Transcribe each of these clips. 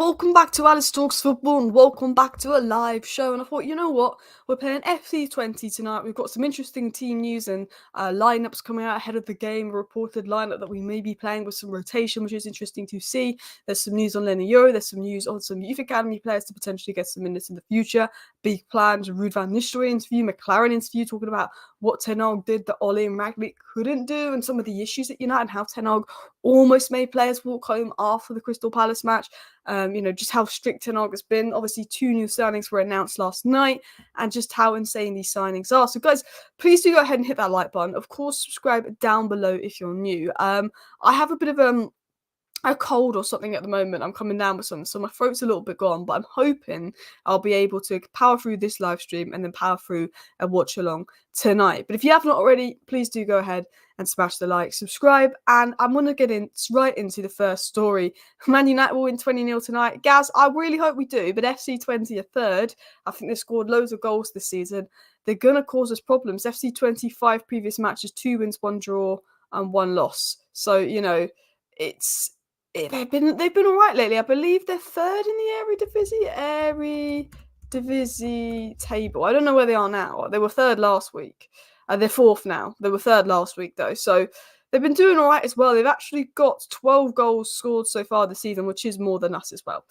Welcome back to Alice Talks Football and welcome back to a live show. And I thought, you know what? We're playing FC Twente tonight. We've got some interesting team news and lineups coming out ahead of the game. A reported lineup that we may be playing with some rotation, which is interesting to see. There's some news on Yoro. There's some news on some youth academy players to potentially get some minutes in the future. Big plans, Ruud van Nistelrooy interview, McLaren interview, talking about what Ten Hag did that Ole and Ragnick couldn't do and some of the issues at United and how Ten Hag almost made players walk home after the Crystal Palace match. Just how strict Ten Hag has been. Obviously, 2 new signings were announced last night, and just how insane these signings are. So, guys, please do go ahead and hit that like button. Of course, subscribe down below if you're new. I have a bit of a cold or something at the moment. I'm coming down with something, so my throat's a little bit gone, but I'm hoping I'll be able to power through this live stream and then power through a watch along tonight. But if you have not already, please do go ahead and smash the like, subscribe, and I'm going to get right into the first story. Man United will win 20-0 tonight. Gaz, I really hope we do, but FC Twente are third. I think they've scored loads of goals this season. They're going to cause us problems. FC 25 previous matches, 2 wins, 1 draw, and 1 loss. So, they've been all right lately. I believe they're third in the Eredivisie table. I don't know where they are now. They were third last week. They're fourth now. They were third last week, though. So they've been doing all right as well. They've actually got 12 goals scored so far this season, which is more than us as well,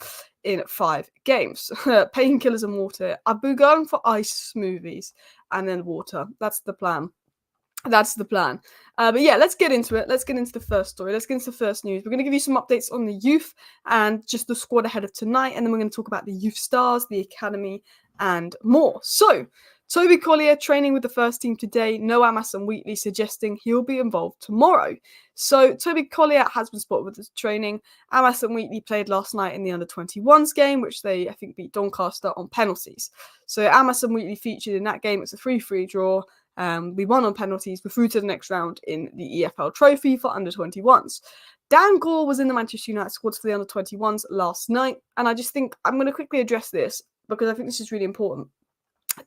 in 5 games. Painkillers and water. I've been going for ice smoothies and then water. That's the plan. But yeah, let's get into it. Let's get into the first story. Let's get into the first news. We're going to give you some updates on the youth and just the squad ahead of tonight. And then we're going to talk about the youth stars, the academy, and more. So, Toby Collier training with the first team today. No Amas and Wheatley suggesting he'll be involved tomorrow. So, Toby Collier has been spotted with the training. Amas and Wheatley played last night in the under-21s game, which they, I think, beat Doncaster on penalties. So, Amas and Wheatley featured in that game. It's a 3-3 draw. We won on penalties. We're through to the next round in the EFL Trophy for under-21s. Dan Gore was in the Manchester United squad for the under-21s last night. And I just think I'm going to quickly address this because I think this is really important.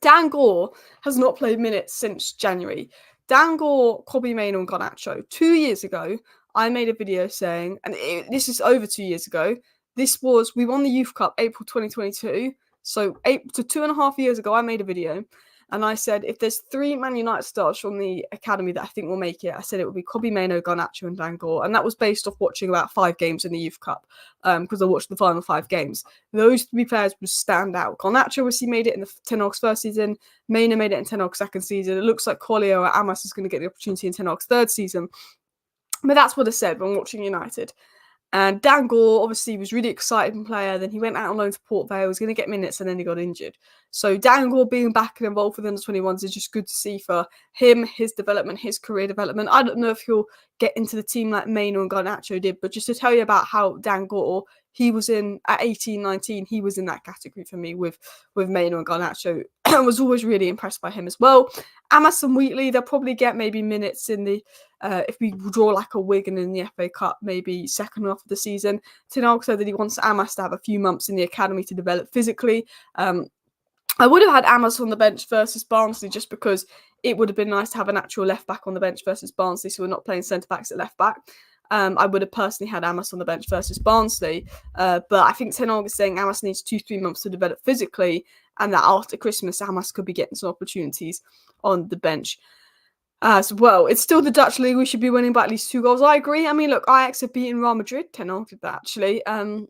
Dan Gore has not played minutes since January. Dan Gore, Kobbie Mainoo and Garnacho. 2 years ago, I made a video saying, and this is over 2 years ago, we won the Youth Cup April 2022. So 2.5 years ago, I made a video. And I said, if there's 3 Man United stars from the academy that I think will make it, I said it would be Kobbie Mainoo, Garnacho and Dan Gore. And that was based off watching about 5 games in the Youth Cup because I watched the final 5 games. Those 3 players would stand out. Garnacho obviously made it in the Ten Hag's first season. Mainoo made it in Ten Hag's second season. It looks like Collier or Amas is going to get the opportunity in Ten Hag's third season. But that's what I said when watching United. And Dan Gore obviously was really exciting player. Then he went out on loan to Port Vale, was going to get minutes, and then he got injured. So Dan Gore being back and involved with the under-21s is just good to see for him, his development, his career development. I don't know if he'll get into the team like Mainoo and Garnacho did, but just to tell you about how Dan Gore, he was in at 18, 19, he was in that category for me with Mainoo and Garnacho. I was always really impressed by him as well. Amas and Wheatley, they'll probably get maybe minutes in the if we draw like a Wigan in the FA Cup, maybe second half of the season. Ten Hag said that he wants Amas to have a few months in the academy to develop physically. I would have had Amas on the bench versus Barnsley just because it would have been nice to have an actual left back on the bench versus Barnsley, so we're not playing centre backs at left back. I would have personally had Amas on the bench versus Barnsley, but I think Ten Hag is saying Amas needs 2-3 months to develop physically, and that after Christmas, Amas could be getting some opportunities on the bench as well. It's still the Dutch league. We should be winning by at least 2 goals. I agree. I mean, look, Ajax have beaten Real Madrid. Ten Hag did that, actually. And,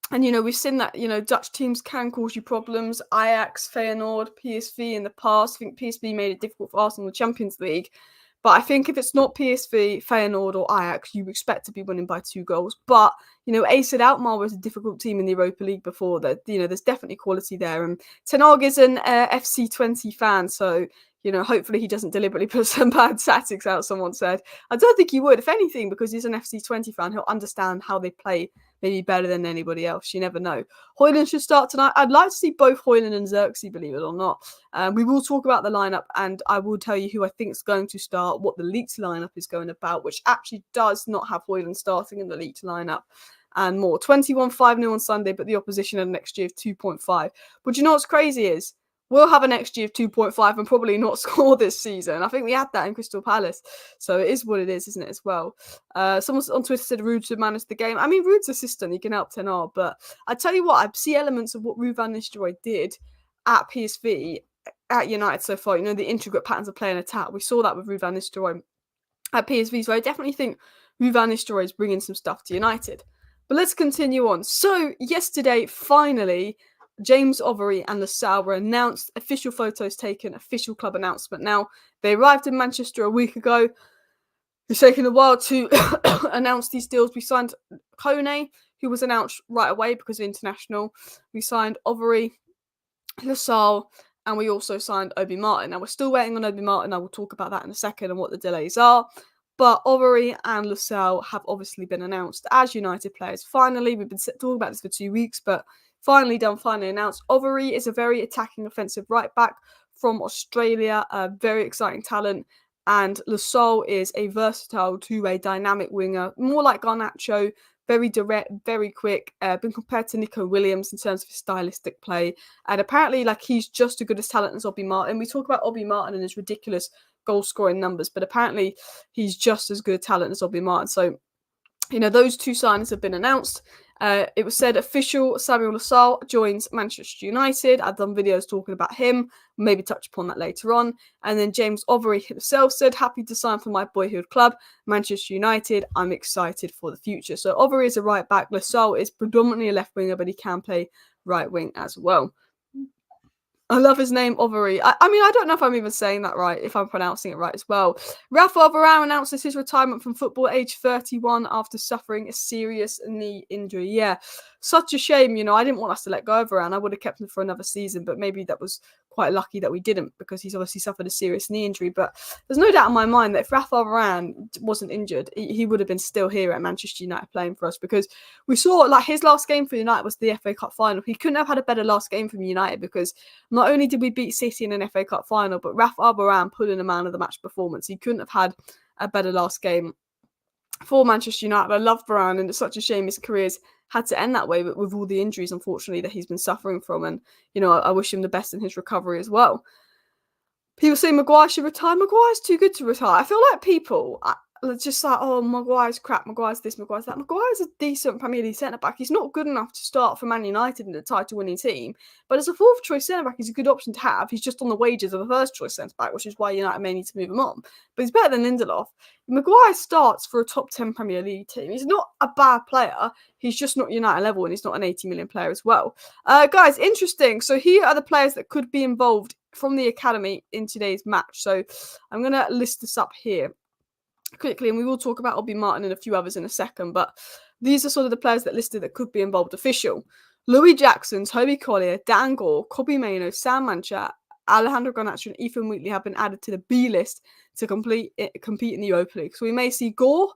we've seen that, Dutch teams can cause you problems. Ajax, Feyenoord, PSV in the past. I think PSV made it difficult for Arsenal in the Champions League. But I think if it's not PSV, Feyenoord or Ajax, you expect to be winning by 2 goals. But, Acid Alkmaar was a difficult team in the Europa League before. That there's definitely quality there. And Ten Hag is an FC 20 fan, so hopefully he doesn't deliberately put some bad tactics out, someone said. I don't think he would, if anything, because he's an FC 20 fan. He'll understand how they play maybe better than anybody else. You never know. Højlund should start tonight. I'd like to see both Højlund and Xerxes, believe it or not. We will talk about the lineup, and I will tell you who I think is going to start, what the leaked lineup is going about, which actually does not have Højlund starting in the leaked lineup. And more. 21 5-0 on Sunday, but the opposition had an XG of 2.5. But you know what's crazy is will have an XG of 2.5 and probably not score this season. I think we had that in Crystal Palace. So it is what it is, isn't it, as well? Someone on Twitter said Ruud should manage the game. I mean, Ruud's assistant, he can help 10R, but I tell you what, I see elements of what Ruud van Nistelrooy did at PSV, at United so far. You know, the intricate patterns of play and attack. We saw that with Ruud van Nistelrooy at PSV, so I definitely think Ruud van Nistelrooy is bringing some stuff to United. But let's continue on. So, yesterday, finally, James Overy and Lascelles were announced, official photos taken, official club announcement. Now, they arrived in Manchester a week ago. It's taken a while to announce these deals. We signed Kone, who was announced right away because of international. We signed Overy, Lascelles, and we also signed Obi Martin. Now, we're still waiting on Obi Martin. I will talk about that in a second and what the delays are. But Overy and Lascelles have obviously been announced as United players. Finally, we've been talking about this for 2 weeks, but finally announced. Overy is a very attacking offensive right back from Australia, a very exciting talent. And Lascelles is a versatile two-way dynamic winger, more like Garnacho, very direct, very quick, been compared to Nico Williams in terms of his stylistic play. And apparently, he's just as good as talent as Obi Martin. We talk about Obi Martin and his ridiculous goal-scoring numbers, but apparently he's just as good a talent as Obi Martin. So, you know, those two signings have been announced. It was said official Samuel Lascelles joins Manchester United. I've done videos talking about him, maybe touch upon that later on. And then James Overy himself said, happy to sign for my boyhood club, Manchester United. I'm excited for the future. So Overy is a right back. Lascelles is predominantly a left winger, but he can play right wing as well. I love his name, Overy. I mean, I don't know if I'm even saying that right, if I'm pronouncing it right as well. Rafael Retirement announces his retirement from football at age 31 after suffering a serious knee injury. Yeah, such a shame, you know. I didn't want us to let go of Varane. I would have kept him for another season, but maybe that was quite lucky that we didn't because he's obviously suffered a serious knee injury. But there's no doubt in my mind that if Rafael Varane wasn't injured, he would have been still here at Manchester United playing for us because we saw his last game for United was the FA Cup final. He couldn't have had a better last game from United because not only did we beat City in an FA Cup final, but Rafael Varane put in a man of the match performance. He couldn't have had a better last game for Manchester United. I love Varane, and it's such a shame his career's had to end that way, but with all the injuries, unfortunately, that he's been suffering from. And, you know, I wish him the best in his recovery as well. People say Maguire should retire. Maguire's too good to retire. I feel like people are just like, oh, Maguire's crap, Maguire's this, Maguire's that. Maguire's a decent Premier League centre-back. He's not good enough to start for Man United in a title-winning team, but as a fourth-choice centre-back, he's a good option to have. He's just on the wages of a first-choice centre-back, which is why United may need to move him on. But he's better than Lindelof. Maguire starts for a top 10 Premier League team. He's not a bad player. He's just not United level, and he's not an 80 million player as well. Guys, interesting. So here are the players that could be involved from the academy in today's match. So I'm going to list this up here quickly, and we will talk about Obi Martin and a few others in a second, but these are sort of the players that listed that could be involved official. Louis Jackson, Toby Collier, Dan Gore, Kobbie Mainoo, Sam Mancha, Alejandro Garnacho and Ethan Wheatley have been added to the B list to compete in the Europa League. So we may see Gore,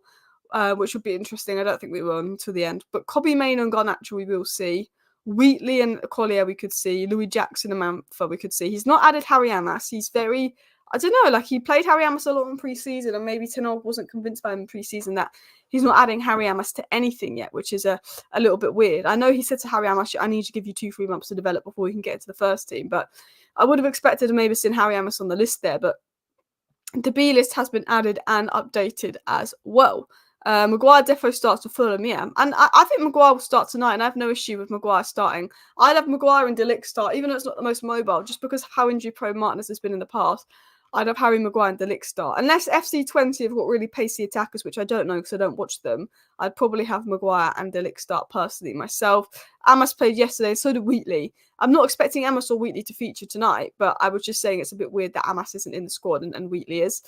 which would be interesting. I don't think we will until the end, but Kobbie Mainoo and Garnacho we will see. Wheatley and Collier we could see. Louis Jackson and Manfa we could see. He's not added Harry Amas. He's very... I don't know, he played Harry Amas a lot in pre-season, and maybe Tenor wasn't convinced by him in pre-season that he's not adding Harry Amas to anything yet, which is a little bit weird. I know he said to Harry Amas, I need to give you 2-3 months to develop before you can get into the first team, but I would have expected to maybe seen Harry Amas on the list there, but the B list has been added and updated as well. Maguire defo starts for Fulham, yeah. And I think Maguire will start tonight, and I have no issue with Maguire starting. I'd have Maguire and De Ligt start, even though it's not the most mobile, just because of how injury-prone Martinez has been in the past. I'd have Harry Maguire and De Ligt start. Unless FC Twente have got really pacey attackers, which I don't know because I don't watch them, I'd probably have Maguire and De Ligt start personally myself. Amas played yesterday, so did Wheatley. I'm not expecting Amas or Wheatley to feature tonight, but I was just saying it's a bit weird that Amas isn't in the squad and Wheatley is,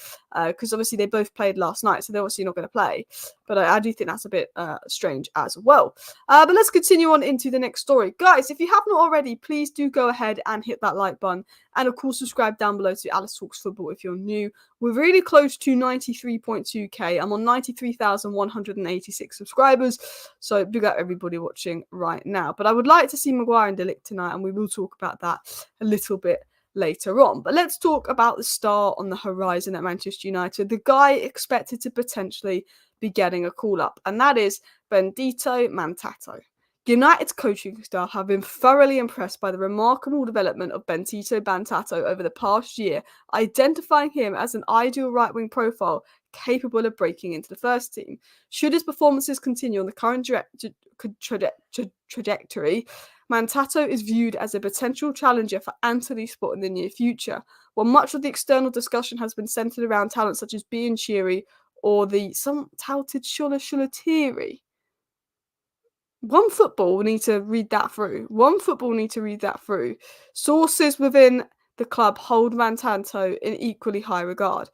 because obviously they both played last night, so they're obviously not going to play. But I do think that's a bit strange as well. But let's continue on into the next story. Guys, if you have not already, please do go ahead and hit that like button. And of course, subscribe down below to Alice Talks Football if you're new. We're really close to 93.2k. I'm on 93,186 subscribers. So big up everybody watching right now. But I would like to see Maguire and De Ligt tonight, and we will talk about that a little bit later on. But let's talk about the star on the horizon at Manchester United, the guy expected to potentially be getting a call up, and that is Benedetto Mantato. United's coaching staff have been thoroughly impressed by the remarkable development of Benito Bantato over the past year, identifying him as an ideal right-wing profile capable of breaking into the first team. Should his performances continue on the current trajectory, Mantato is viewed as a potential challenger for Anthony's spot in the near future. While much of the external discussion has been centred around talent such as Bianchiri or the some touted Shola. One Football need to read that through. Sources within the club hold Mantanto in equally high regard.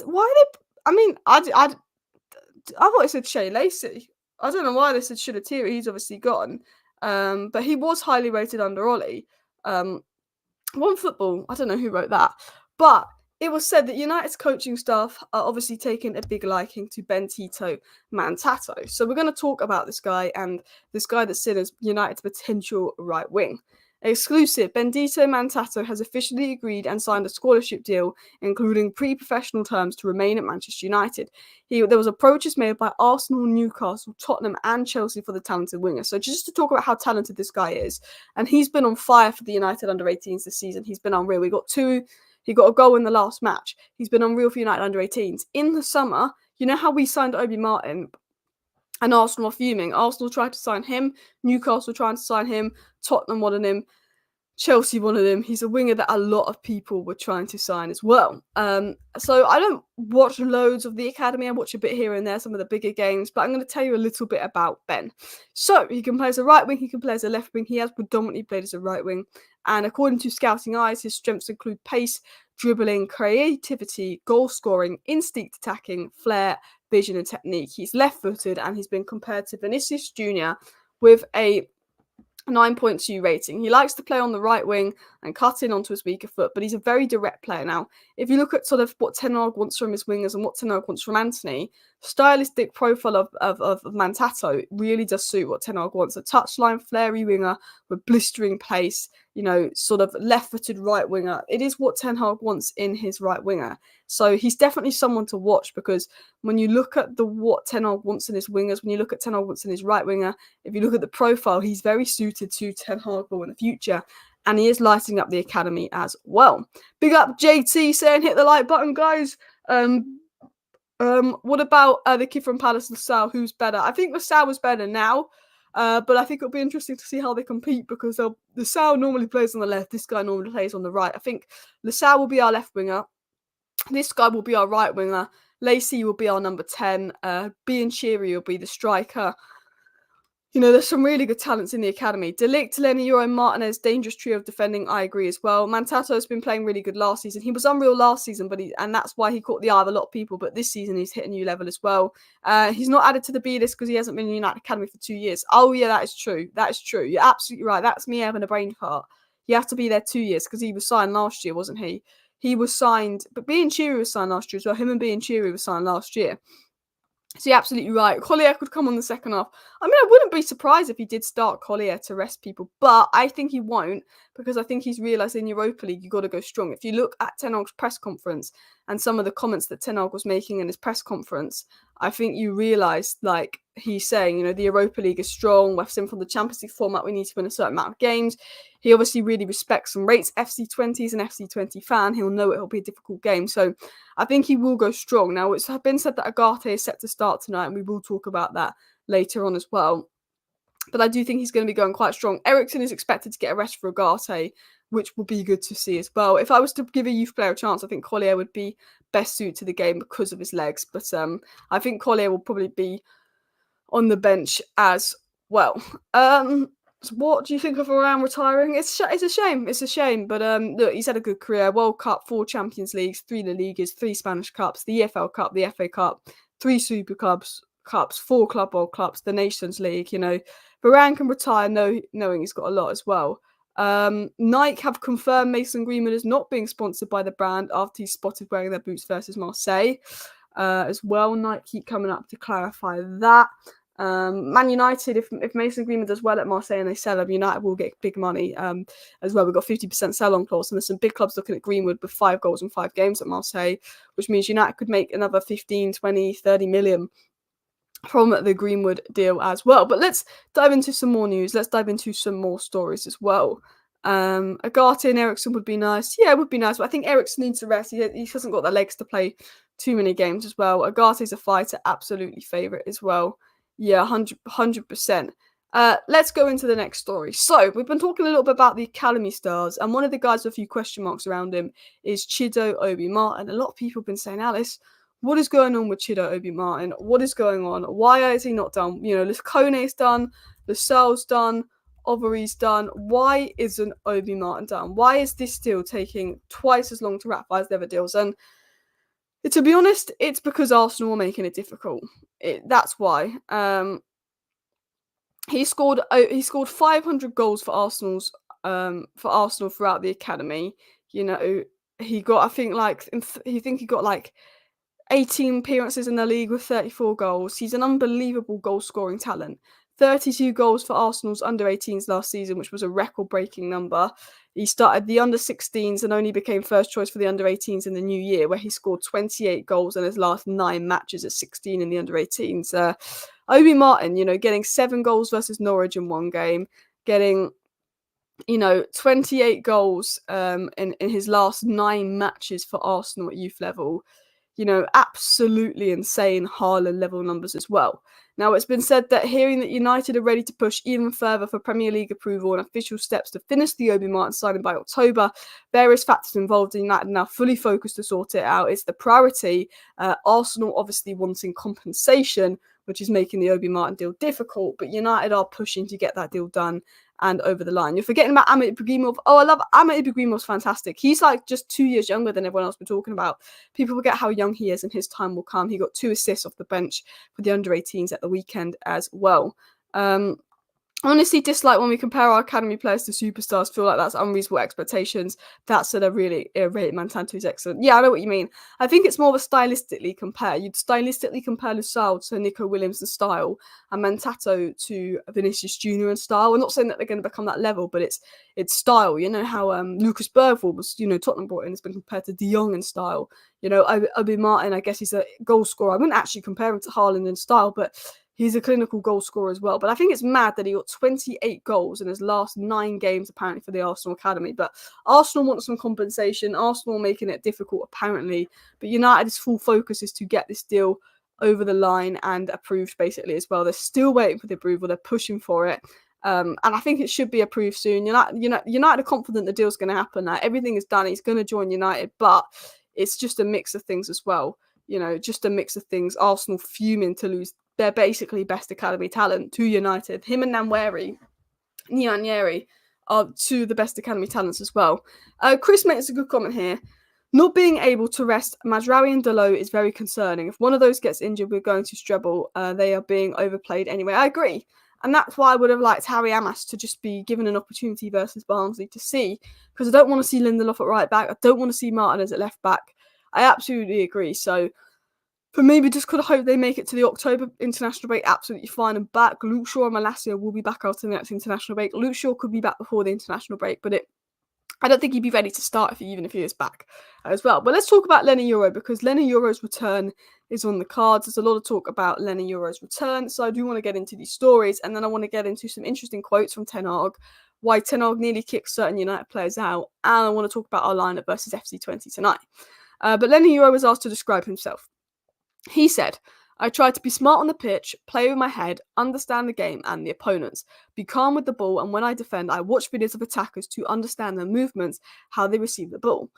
Why they? I mean, I thought it said Shea Lacey. I don't know why they said Sholatiri. He's obviously gone. But he was highly rated under Ollie. One Football. I don't know who wrote that, but it was said that United's coaching staff are obviously taking a big liking to Benito Mantato. So we're going to talk about this guy and this guy that's seen as United's potential right wing. Exclusive, Benito Mantato has officially agreed and signed a scholarship deal, including pre-professional terms to remain at Manchester United. There was approaches made by Arsenal, Newcastle, Tottenham and Chelsea for the talented winger. So just to talk about how talented this guy is, and he's been on fire for the United under-18s this season. He's been unreal. He got a goal in the last match. He's been unreal for United under-18s. In the summer, you know how we signed Obi Martin and Arsenal are fuming. Arsenal tried to sign him. Newcastle trying to sign him. Tottenham wanted him. Chelsea wanted him. He's a winger that a lot of people were trying to sign as well. So I don't watch loads of the academy. I watch a bit here and there, some of the bigger games, but I'm going to tell you a little bit about Ben. So he can play as a right wing, he can play as a left wing. He has predominantly played as a right wing. And according to Scouting Eyes, his strengths include pace, dribbling, creativity, goal scoring, instinct attacking, flair, vision and technique. He's left-footed and he's been compared to Vinicius Jr. with a 9.2 rating. He likes to play on the right wing and cut in onto his weaker foot, but he's a very direct player. Now, if you look at sort of what Ten Hag wants from his wingers and what Ten Hag wants from Anthony, stylistic profile of Mantato really does suit what Ten Hag wants. A touchline, flary winger with blistering pace, sort of left-footed right winger. It is what Ten Hag wants in his right winger. So he's definitely someone to watch, because when you look at what Ten Hag wants in his wingers, when you look at Ten Hag wants in his right winger, if you look at the profile, he's very suited to Ten Hag in the future. And he is lighting up the academy as well. Big up JT saying hit the like button, guys. What about the kid from Palace, LaSalle? Who's better? I think LaSalle was better now. But I think it'll be interesting to see how they compete, because LaSalle normally plays on the left. This guy normally plays on the right. I think LaSalle will be our left winger. This guy will be our right winger. Lacey will be our number 10. Bianchiri will be the striker. There's some really good talents in the academy. De Ligt, Lenny, Yoro, Martinez, dangerous trio of defending. I agree as well. Mantato has been playing really good last season. He was unreal last season, and that's why he caught the eye of a lot of people. But this season, he's hit a new level as well. He's not added to the B list because he hasn't been in the United Academy for 2 years. Oh, yeah, that is true. You're absolutely right. That's me having a brain fart. You have to be there 2 years because he was signed last year, wasn't he? He was signed, but Bianchiri was signed last year as well. Him and Bianchiri were signed last year. So you're absolutely right. Collier could come on the second half. I mean, I wouldn't be surprised if he did start Collier to rest people, but I think he won't, because I think he's realised in Europa League, you've got to go strong. If you look at Ten Hag's press conference and some of the comments that Ten Hag was making in his press conference, I think you realise, he's saying, the Europa League is strong. We've seen from the Champions League format, we need to win a certain amount of games. He obviously really respects and rates FC20. He's an FC20 fan. He'll know it'll be a difficult game. So I think he will go strong. Now, it's been said that Ugarte is set to start tonight, and we will talk about that later on as well. But I do think he's going to be going quite strong. Ericsson is expected to get a rest for Ugarte, which will be good to see as well. If I was to give a youth player a chance, I think Collier would be best suited to the game because of his legs. But I think Collier will probably be on the bench as well. What do you think of Varane retiring? It's a shame. But look, he's had a good career. World Cup, 4 Champions Leagues, 3 La Ligas, 3 Spanish Cups, the EFL Cup, the FA Cup, 3 Super Cups, 4 Club World Cups, the Nations League. Varane can retire knowing he's got a lot as well. Nike have confirmed Mason Greenwood is not being sponsored by the brand after he's spotted wearing their boots versus Marseille. As well, Nike keep coming up to clarify that. Man United, if Mason Greenwood does well at Marseille and they sell him, United will get big money as well. We've got 50% sell-on clause, and there's some big clubs looking at Greenwood with 5 goals in 5 games at Marseille, which means United could make another 15, 20, 30 million from the Greenwood deal as well. But let's dive into some more news. Let's dive into some more stories as well. Ugarte and Eriksen would be nice. Yeah, it would be nice, but I think Eriksen needs to rest. He hasn't got the legs to play too many games as well. Ugarte's a fighter, absolutely favourite as well. Yeah, 100%. Let's go into the next story. So, we've been talking a little bit about the Academy stars, and one of the guys with a few question marks around him is Chido Obi Martin. A lot of people have been saying, Alice, what is going on with Chido Obi Martin? What is going on? Why is he not done? You know, Kone's done, Lascelles done, Overy's done. Why isn't Obi Martin done? Why is this deal taking twice as long to ratify as the other deals? And to be honest, it's because Arsenal are making it difficult. That's why. He scored 500 goals for Arsenal throughout the academy. You know, he got he got like 18 appearances in the league with 34 goals. He's an unbelievable goal-scoring talent. 32 goals for Arsenal's under-18s last season, which was a record-breaking number. He started the under-16s and only became first choice for the under-18s in the new year, where he scored 28 goals in his last 9 matches at 16 in the under-18s. Obi Martin, getting 7 goals versus Norwich in one game, getting 28 goals in his last 9 matches for Arsenal at youth level. Absolutely insane Haaland level numbers as well. Now, it's been said that hearing that United are ready to push even further for Premier League approval and official steps to finish the Obi Martin signing by October, various factors involved in United are now fully focused to sort it out. It's the priority. Arsenal obviously wanting compensation, which is making the Obi Martin deal difficult, but United are pushing to get that deal done and over the line. You're forgetting about Ahmed Ibrahimov. Oh, I love Ahmed Ibrahimov's fantastic. He's like just 2 years younger than everyone else we're talking about. People forget how young he is and his time will come. He got 2 assists off the bench for the under-18s at the weekend as well. Honestly dislike when we compare our academy players to superstars. Feel like that's unreasonable expectations. That said, I really rate Mantanto's excellent. Yeah, I know what you mean. I think it's more of a stylistically compare. You'd stylistically compare Lascelles to Nico Williams in style and Mantato to Vinicius Jr. in style. I'm not saying that they're going to become that level, but it's style. You know how Lucas Bergvall was, Tottenham brought in, has been compared to De Jong in style. Obi Martin, I guess he's a goal scorer. I wouldn't actually compare him to Haaland in style, but he's a clinical goal scorer as well. But I think it's mad that he got 28 goals in his last 9 games, apparently, for the Arsenal Academy. But Arsenal want some compensation. Arsenal making it difficult, apparently. But United's full focus is to get this deal over the line and approved, basically, as well. They're still waiting for the approval. They're pushing for it. And I think it should be approved soon. United are confident the deal's going to happen. Everything is done. He's going to join United. But it's just a mix of things as well. Just a mix of things. Arsenal fuming to lose their basically best academy talent to United. Him and Nwaneri are 2 of the best academy talents as well. Chris makes a good comment here. Not being able to rest Mazraoui and Dalot is very concerning. If one of those gets injured, we're going to struggle. They are being overplayed anyway. I agree. And that's why I would have liked Harry Amas to just be given an opportunity versus Barnsley to see. Because I don't want to see Lindelof at right back. I don't want to see Martinez at left back. I absolutely agree. So, for me, we just could hope they make it to the October international break absolutely fine and back. Luke Shaw and Malacia will be back after the next international break. Luke Shaw could be back before the international break, but I don't think he'd be ready to start even if he is back as well. But let's talk about Lenny Yoro, because Lenny Yoro's return is on the cards. There's a lot of talk about Lenny Yoro's return, so I do want to get into these stories, and then I want to get into some interesting quotes from Ten Hag, why Ten Hag nearly kicked certain United players out, and I want to talk about our lineup versus FC Twente tonight. But Lenny Yoro was asked to describe himself. He said, I try to be smart on the pitch, play with my head, understand the game and the opponents, be calm with the ball, and when I defend, I watch videos of attackers to understand their movements, how they receive the ball.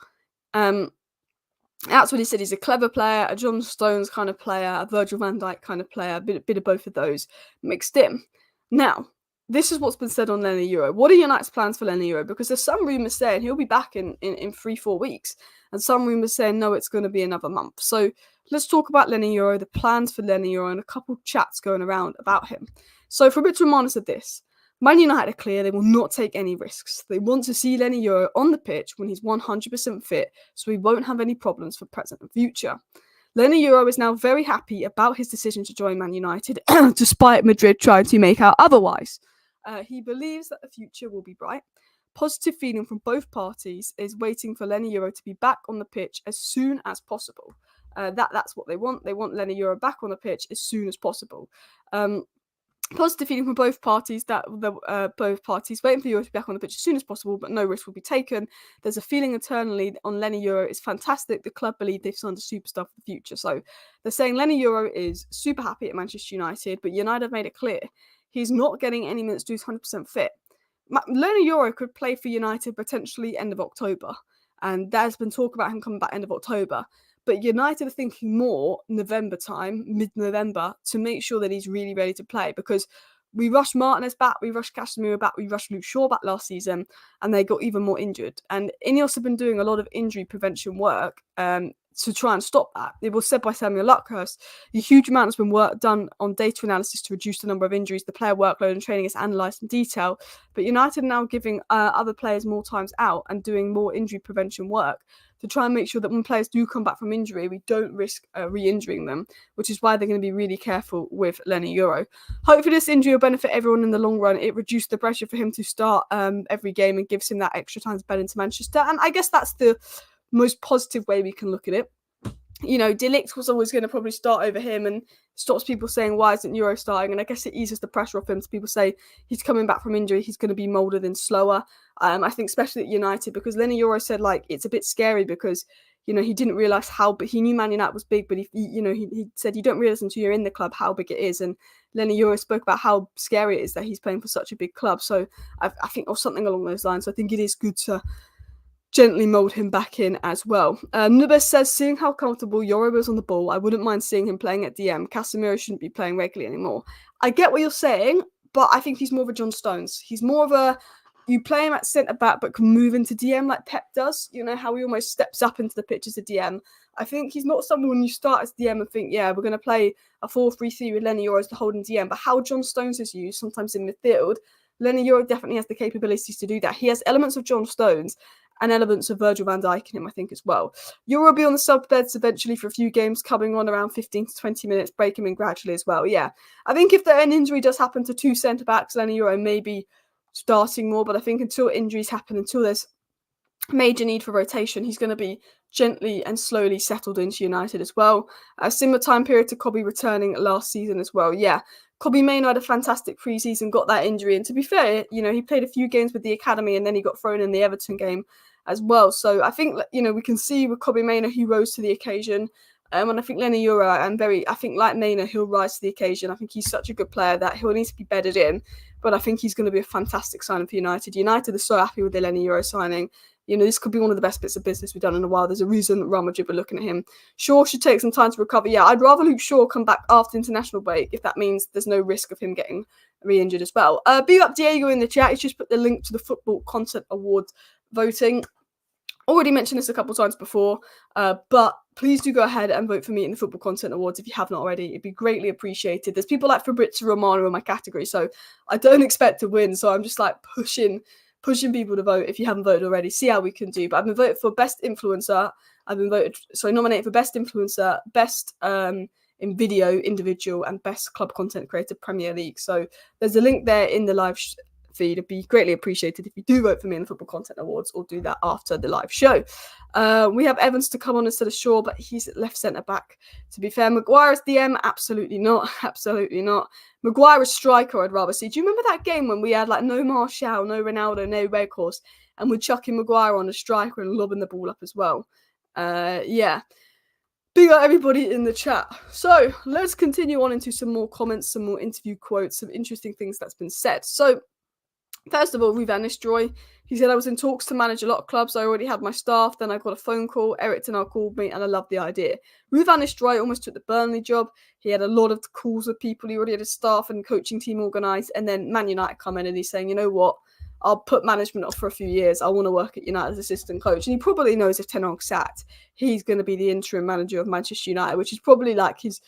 That's what he said. He's a clever player, a John Stones kind of player, a Virgil van Dijk kind of player, a bit of both of those mixed in. Now, this is what's been said on Lenny Yoro. What are United's plans for Lenny Yoro? Because there's some rumours saying he'll be back in 3-4 weeks, and some rumours saying no, it's going to be another month. So let's talk about Lenny Yoro, the plans for Lenny Yoro, and a couple of chats going around about him. So Fabrizio Romano said this: Man United are clear they will not take any risks. They want to see Lenny Yoro on the pitch when he's 100% fit, so he won't have any problems for present and future. Lenny Yoro is now very happy about his decision to join Man United, despite Madrid trying to make out otherwise. He believes that the future will be bright. Positive feeling from both parties is waiting for Lenny Yoro to be back on the pitch as soon as possible. That's what they want. They want Lenny Yoro back on the pitch as soon as possible. Positive feeling from both parties that both parties waiting for Yoro to be back on the pitch as soon as possible, but no risk will be taken. There's a feeling internally on Lenny Yoro is fantastic. The club believe they've signed a superstar for the future. So they're saying Lenny Yoro is super happy at Manchester United, but United have made it clear he's not getting any minutes to 100% fit. Lenny Yoro could play for United potentially end of October, and there's been talk about him coming back end of October. But United are thinking more November time, mid-November, to make sure that he's really ready to play, because we rushed Martinez back, we rushed Casemiro back, we rushed Luke Shaw back last season, and they got even more injured. And Ineos have been doing a lot of injury prevention work to try and stop that. It was said by Samuel Luckhurst, a huge amount has been done on data analysis to reduce the number of injuries. The player workload and training is analysed in detail, but United are now giving other players more times out and doing more injury prevention work to try and make sure that when players do come back from injury, we don't risk re-injuring them, which is why they're going to be really careful with Lenny Yoro. Hopefully this injury will benefit everyone in the long run. It reduced the pressure for him to start every game and gives him that extra time to bed into Manchester. And I guess that's the most positive way we can look at it. You know, De Ligt was always going to probably start over him and stops people saying, why isn't Yoro starting? And I guess it eases the pressure off him. So people say he's coming back from injury, he's going to be moulded in slower. I think especially at United, because Lenny Yoro said, like, it's a bit scary because, you know, he didn't realise how big, he knew Man United was big, but he said you don't realise until you're in the club how big it is. And Lenny Yoro spoke about how scary it is that he's playing for such a big club. So I think, or something along those lines. So I think it is good to gently mould him back in as well. Nubes says, seeing how comfortable Yoro was on the ball, I wouldn't mind seeing him playing at DM. Casemiro shouldn't be playing regularly anymore. I get what you're saying, but I think he's more of a John Stones. He's more of a, you play him at centre-back but can move into DM like Pep does. You know, how he almost steps up into the pitch as a DM. I think he's not someone when you start as DM and think, yeah, we're going to play a 4-3-3 with Lenny Yoro as the holding DM. But how John Stones is used sometimes in midfield, Lenny Yoro definitely has the capabilities to do that. He has elements of John Stones and elements of Virgil van Dijk in him, I think, as well. Yoro will be on the sub beds eventually for a few games, coming on around 15 to 20 minutes, break him in gradually as well. Yeah, I think if an injury does happen to two centre-backs, Lenny Yoro may be starting more, but I think until injuries happen, until there's major need for rotation, he's going to be gently and slowly settled into United as well. A similar time period to Kobbie returning last season as well. Yeah, Kobbie Mainoo had a fantastic pre-season, got that injury, and to be fair, you know, he played a few games with the academy and then he got thrown in the Everton game as well. So I think, you know, we can see with Kobbie Mainoo, he rose to the occasion. And I think Lenny Yoro, I think like Mainoo, he'll rise to the occasion. I think he's such a good player that he'll need to be bedded in, but I think he's going to be a fantastic signing for United. United are so happy with the Lenny Yoro signing. You know, this could be one of the best bits of business we've done in a while. There's a reason that Real Madrid were looking at him. Shaw should take some time to recover. Yeah, I'd rather Luke Shaw come back after international break if that means there's no risk of him getting re-injured as well. Big up Diego in the chat. He's just put the link to the Football Content Awards voting. Already mentioned this a couple of times before, but please do go ahead and vote for me in the Football Content Awards if you haven't already. It'd be greatly appreciated. There's people like Fabrizio Romano in my category, so I don't expect to win. So I'm just like pushing people to vote if you haven't voted already. See how we can do. But I've been voted for Best Influencer. I've been nominated for Best Influencer, Best in Video Individual, and Best Club Content Creator Premier League. So there's a link there in the live feed. It'd be greatly appreciated if you do vote for me in the Football Content Awards, or do that after the live show. We have Evans to come on instead of Shaw, but he's left centre back. To be fair, Maguire is DM, absolutely not, absolutely not. Maguire is striker, I'd rather see. Do you remember that game when we had like no Martial, no Ronaldo, no Weghorst, and we're chucking Maguire on a striker and lobbing the ball up as well? Yeah. Big up everybody in the chat. So let's continue on into some more comments, some more interview quotes, some interesting things that's been said. So first of all, Ruud van Nistelrooy, he said, I was in talks to manage a lot of clubs. I already had my staff. Then I got a phone call. Eric Ten Hag called me and I loved the idea. Ruud van Nistelrooy almost took the Burnley job. He had a lot of calls with people. He already had a staff and coaching team organised. And then Man United come in and he's saying, you know what? I'll put management off for a few years. I want to work at United as assistant coach. And he probably knows if Ten Hag sat, he's going to be the interim manager of Manchester United, which is probably like his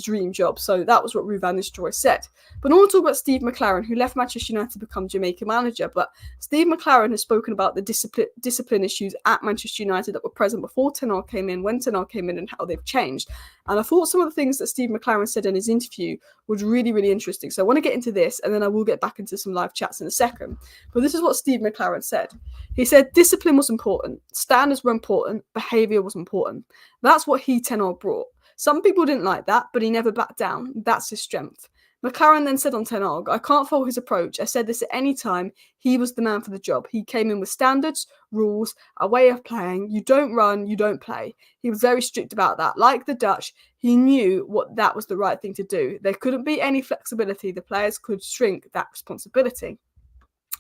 dream job. So that was what Ruud van Nistelrooy said. But I want to talk about Steve McLaren, who left Manchester United to become Jamaica manager. But Steve McLaren has spoken about the discipline issues at Manchester United that were present before Ten Hag came in, when Ten Hag came in, and how they've changed. And I thought some of the things that Steve McLaren said in his interview was really, really interesting. So I want to get into this, and then I will get back into some live chats in a second. But this is what Steve McLaren said. He said discipline was important, standards were important, behaviour was important. That's what Ten Hag brought. Some people didn't like that, but he never backed down. That's his strength. McLaren then said on Ten Hag, I can't fault his approach. I said this at any time. He was the man for the job. He came in with standards, rules, a way of playing. You don't run, you don't play. He was very strict about that. Like the Dutch, he knew what that was the right thing to do. There couldn't be any flexibility. The players could shrink that responsibility.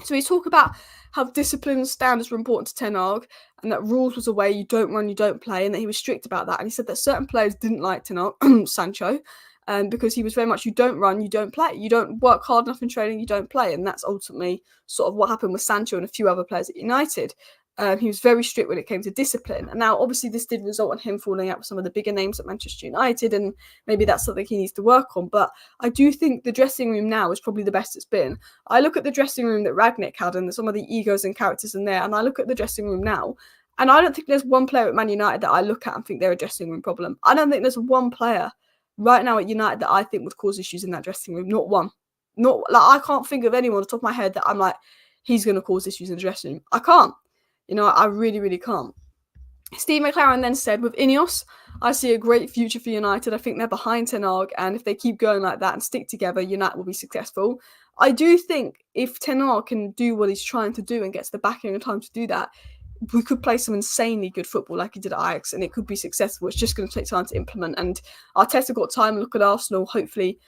So we talk about how discipline and standards were important to Ten Hag, and that rules was a way you don't run, you don't play, and that he was strict about that. And he said that certain players didn't like Ten Hag, Sancho, because he was very much, you don't run, you don't play. You don't work hard enough in training, you don't play. And that's ultimately sort of what happened with Sancho and a few other players at United. He was very strict when it came to discipline. And now, obviously, this did result in him falling out with some of the bigger names at Manchester United, and maybe that's something he needs to work on. But I do think the dressing room now is probably the best it's been. I look at the dressing room that Rangnick had and some of the egos and characters in there, and I look at the dressing room now, and I don't think there's one player at Man United that I look at and think they're a dressing room problem. I don't think there's one player right now at United that I think would cause issues in that dressing room. Not one. Not like I can't think of anyone on the top of my head that I'm like, he's going to cause issues in the dressing room. I can't. I really, really can't. Steve McLaren then said, with Ineos, I see a great future for United. I think they're behind Ten Hag, and if they keep going like that and stick together, United will be successful. I do think if Ten Hag can do what he's trying to do and gets the backing and time to do that, we could play some insanely good football like he did at Ajax, and it could be successful. It's just going to take time to implement. And Arteta got time. Look at Arsenal. Hopefully,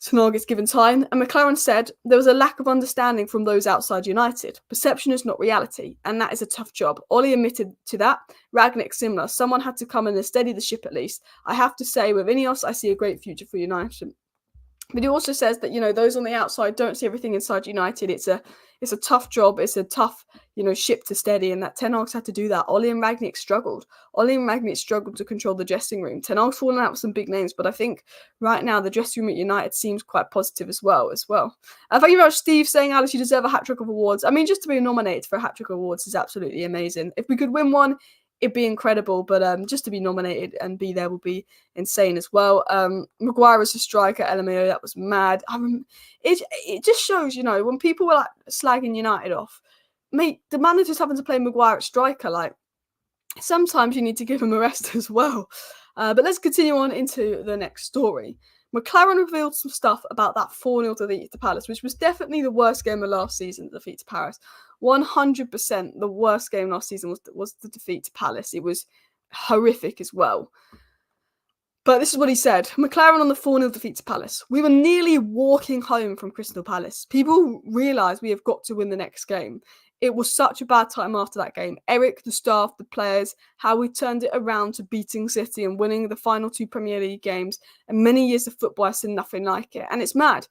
Ten Hag is given time. And McLaren said there was a lack of understanding from those outside United. Perception is not reality, and that is a tough job. Ollie admitted to that. Rangnick similar. Someone had to come in and steady the ship at least. I have to say, with Ineos, I see a great future for United. But he also says that, those on the outside don't see everything inside United. It's a tough job. It's a tough, ship to steady, and that Ten Hag's had to do that. Ollie and Rangnick struggled. Ollie and Rangnick struggled to control the dressing room. Ten Hag's fallen out with some big names, but I think right now the dressing room at United seems quite positive as well. Thank you very much, Steve, saying, Alice, you deserve a hat-trick of awards. I mean, just to be nominated for a hat-trick of awards is absolutely amazing. If we could win one, it'd be incredible, but just to be nominated and be there will be insane as well. Maguire was a striker, LMAO, that was mad. It just shows, when people were like slagging United off, mate, the manager's having to play Maguire at striker. Like, sometimes you need to give him a rest as well. But let's continue on into the next story. McLaren revealed some stuff about that 4-0 defeat to Palace, which was definitely the worst game of last season, the defeat to Paris. 100% the worst game last season was the defeat to Palace. It was horrific as well. But this is what he said. McLaren on the 4-0 defeat to Palace. We were nearly walking home from Crystal Palace. People realise we have got to win the next game. It was such a bad time after that game. Eric, the staff, the players, how we turned it around to beating City and winning the final 2 Premier League games. And many years of football, I've seen nothing like it. And it's mad.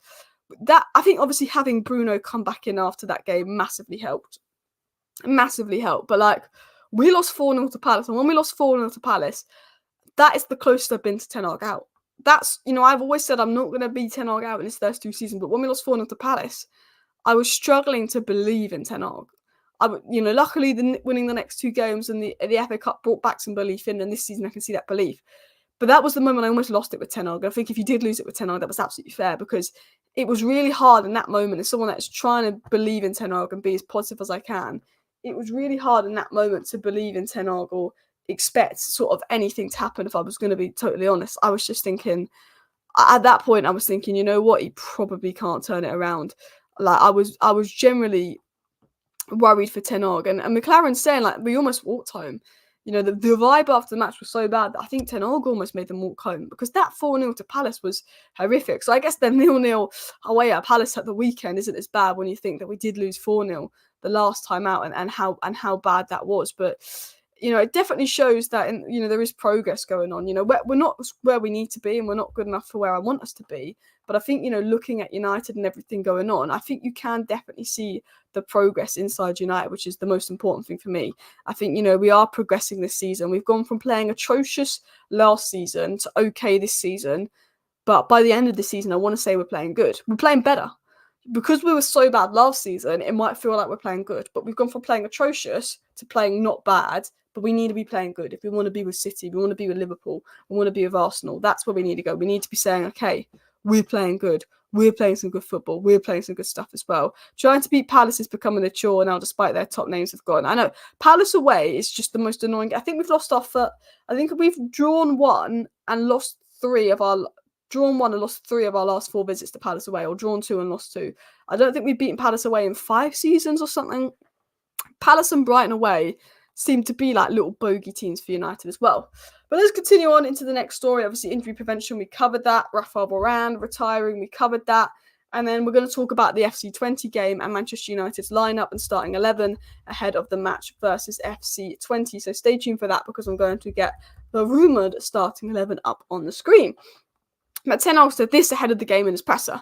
That I think obviously having Bruno come back in after that game massively helped. But we lost 4-0 to Palace. And when we lost 4-0 to Palace, that is the closest I've been to Ten Hag out. That's, I've always said I'm not going to be Ten Hag out in his first 2 seasons. But when we lost 4-0 to Palace, I was struggling to believe in Ten Hag. Luckily, winning the next 2 games and the FA Cup brought back some belief in, and this season I can see that belief. But that was the moment I almost lost it with Ten Hag. I think if you did lose it with Ten Hag, that was absolutely fair, because it was really hard in that moment. As someone that's trying to believe in Ten Hag and be as positive as I can, it was really hard in that moment to believe in Ten Hag or expect sort of anything to happen. If I was going to be totally honest, I was just thinking, at that point, I was thinking, you know what, he probably can't turn it around. Like I was generally worried for Ten Hag, and McLaren's saying we almost walked home. The vibe after the match was so bad that I think Ten Hag almost made them walk home, because that 4-0 to Palace was horrific. So I guess the 0-0 away at Palace at the weekend isn't as bad when you think that we did lose 4-0 the last time out, and how bad that was. But it definitely shows that there is progress going on. We're not where we need to be, and we're not good enough for where I want us to be. But I think, looking at United and everything going on, I think you can definitely see the progress inside United, which is the most important thing for me. I think, we are progressing this season. We've gone from playing atrocious last season to okay this season. But by the end of the season, I want to say we're playing good. We're playing better. Because we were so bad last season, it might feel like we're playing good. But we've gone from playing atrocious to playing not bad. But we need to be playing good. If we want to be with City, we want to be with Liverpool, we want to be with Arsenal, that's where we need to go. We need to be saying, okay, we're playing good. We're playing some good football. We're playing some good stuff as well. Trying to beat Palace is becoming a chore now, despite their top names have gone. I know Palace away is just the most annoying. I think we've lost I think we've drawn one and lost three of our last 4 visits to Palace away, or drawn 2 and lost 2. I don't think we've beaten Palace away in 5 seasons or something. Palace and Brighton away seem to be like little bogey teams for United as well. But let's continue on into the next story. Obviously, injury prevention, we covered that. Rafael Retirement retiring, we covered that. And then we're going to talk about the FC Twente game and Manchester United's lineup and starting 11 ahead of the match versus FC Twente. So stay tuned for that, because I'm going to get the rumoured starting 11 up on the screen. But Ten Hag said this ahead of the game in his presser.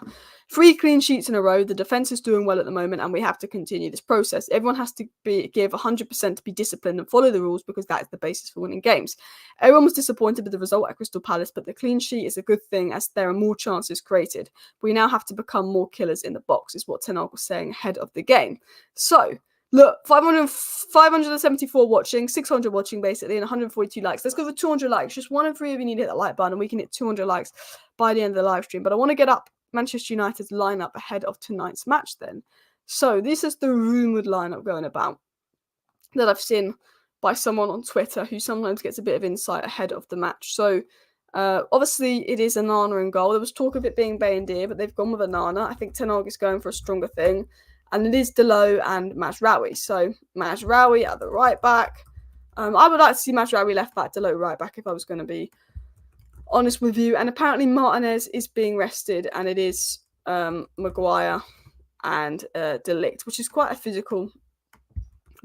3 clean sheets in a row. The defence is doing well at the moment, and we have to continue this process. Everyone has to give 100% to be disciplined and follow the rules, because that is the basis for winning games. Everyone was disappointed with the result at Crystal Palace, but the clean sheet is a good thing, as there are more chances created. We now have to become more killers in the box, is what Ten Hag was saying ahead of the game. So, look, 574 watching, 600 watching basically, and 142 likes. Let's go for 200 likes. Just 1 in 3 of you need to hit that like button, and we can hit 200 likes by the end of the live stream. But I want to get up Manchester United's lineup ahead of tonight's match then. So this is the rumoured lineup going about that I've seen by someone on Twitter who sometimes gets a bit of insight ahead of the match. So obviously it is Onana in goal. There was talk of it being Bayendir, but they've gone with Onana. I think Ten Hag is going for a stronger thing. And it is Dalot and Mazraoui. So Mazraoui at the right back. I would like to see Mazraoui left back, Dalot right back, if I was going to be honest with you. And apparently Martinez is being rested, and it is Maguire and De Ligt, which is quite a physical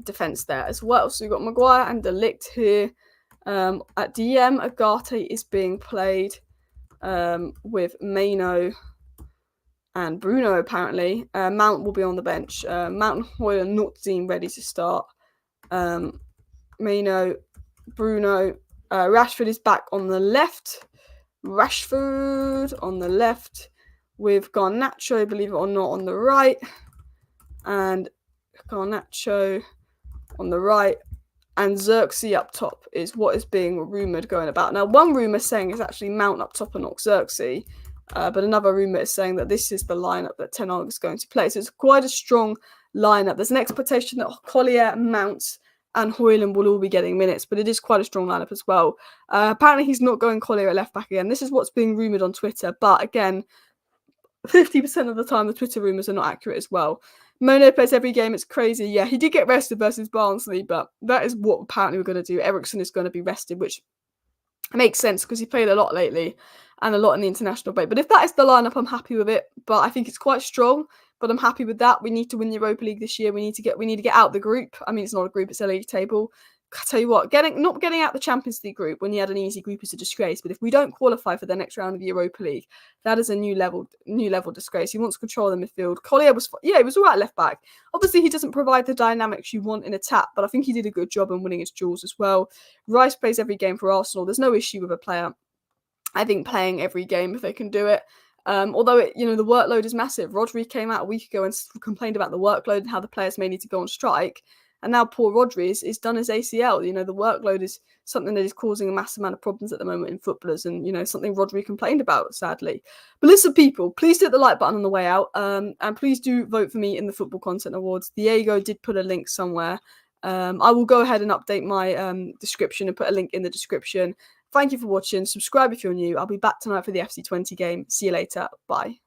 defence there as well. So you've got Maguire and De Ligt here. At DM, Ugarte is being played with Meno and Bruno, apparently. Mount will be on the bench. Mount and Hoyle not seen ready to start. Meno, Bruno. Rashford is back on the left. Rashford on the left with Garnacho, believe it or not, on the right. And Garnacho on the right. And Xerxes up top is what is being rumoured going about. Now, one rumour saying it's actually Mount up top and not Xerxes. But another rumour is saying that this is the lineup that Ten Hag is going to play. So it's quite a strong lineup. There's an expectation that Collier, Mount, and Højlund will all be getting minutes, but it is quite a strong lineup as well. Apparently, he's not going Collier at left back again. This is what's being rumoured on Twitter, but again, 50% of the time the Twitter rumours are not accurate as well. Mono plays every game. It's crazy. Yeah, he did get rested versus Barnsley, but that is what apparently we're going to do. Eriksen is going to be rested, which makes sense because he played a lot lately and a lot in the international break. But if that is the lineup, I'm happy with it. But I think it's quite strong. But I'm happy with that. We need to win the Europa League this year. We need to get out the group. I mean, it's not a group; it's a league table. I tell you what, not getting out the Champions League group when you had an easy group is a disgrace. But if we don't qualify for the next round of the Europa League, that is a new level disgrace. He wants to control the midfield. Collier he was all right left back. Obviously, he doesn't provide the dynamics you want in attack, but I think he did a good job in winning his duels as well. Rice plays every game for Arsenal. There's no issue with a player, I think, playing every game if they can do it. Although the workload is massive. Rodri came out a week ago and complained about the workload and how the players may need to go on strike. And now poor Rodri is done his ACL. The workload is something that is causing a massive amount of problems at the moment in footballers, and something Rodri complained about, sadly. But listen, people, please hit the like button on the way out, and please do vote for me in the Football Content Awards. Diego did put a link somewhere. I will go ahead and update my description and put a link in the description. Thank you for watching. Subscribe if you're new. I'll be back tonight for the FC Twente game. See you later. Bye.